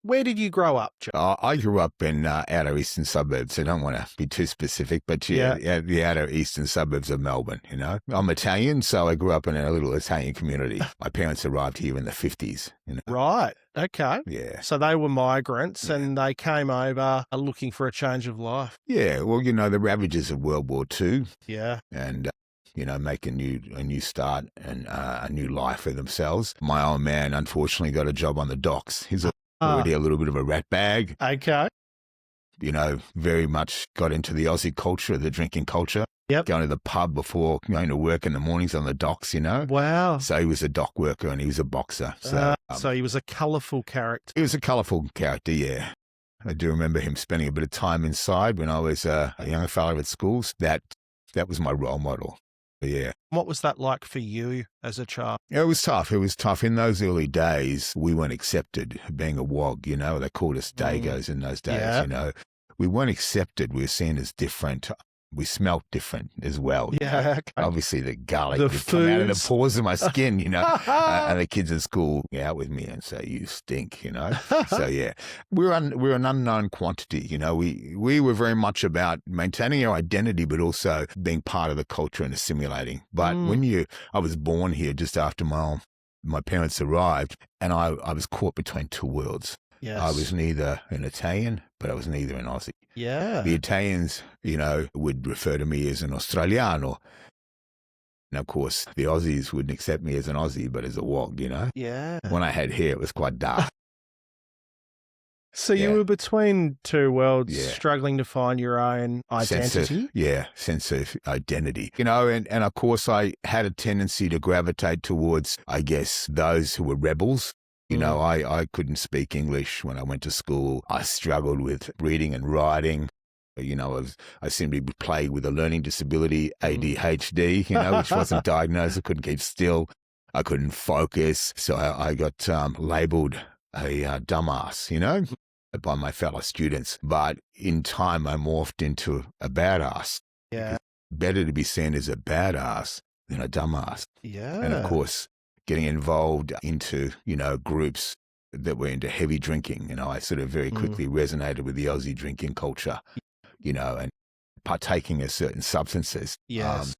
Where did you grow up, Joe? I grew up in outer eastern suburbs. I don't want to be too specific, but yeah, the outer eastern suburbs of Melbourne, you know. I'm Italian, so I grew up in a little Italian community. My parents arrived here in the 50s, you know. Right. Okay. Yeah. So they were migrants and they came over looking for a change of life. Yeah, well, you know, the ravages of World War II. Yeah. And you know, make a new start and a new life for themselves. My old man, unfortunately, got a job on the docks. He's already a little bit of a rat bag. Okay. You know, very much got into the Aussie culture, the drinking culture. Yep. Going to the pub before going to work in the mornings on the docks, you know. Wow. So he was a dock worker and he was a boxer. So he was a colourful character. He was a colourful character, yeah. I do remember him spending a bit of time inside when I was a younger fellow at schools. That was my role model. Yeah. What was that like for you as a child? It was tough. It was tough. In those early days, we weren't accepted being a wog, you know. They called us Dagos in those days, you know. We weren't accepted. We were seen as different. We smelt different as well. Yeah. Okay. Obviously, the garlic The would come out of the foods. pores of my skin, you know. And the kids at school out with me and say, "You stink," you know. So yeah, we're an unknown quantity, you know. We were very much about maintaining our identity, but also being part of the culture and assimilating. But I was born here just after my parents arrived, and I was caught between two worlds. Yes. I was neither an Italian, but I was neither an Aussie. Yeah. The Italians, you know, would refer to me as an Australiano. And of course, the Aussies wouldn't accept me as an Aussie, but as a wog, you know? Yeah. When I had hair, it was quite dark. So you were between two worlds, Yeah. struggling to find your own identity? Sense of identity. You know, and of course, I had a tendency to gravitate towards, I guess, those who were rebels. You know, I couldn't speak English when I went to school. I struggled with reading and writing. You know, I seemed to be plagued with a learning disability, ADHD, you know, which wasn't diagnosed. I couldn't keep still. I couldn't focus. So I got labeled a dumbass, you know, by my fellow students. But in time, I morphed into a badass. Yeah. Better to be seen as a badass than a dumbass. Yeah. And of course, getting involved into, you know, groups that were into heavy drinking. You know, I sort of very quickly resonated with the Aussie drinking culture, you know, and partaking of certain substances. Yes.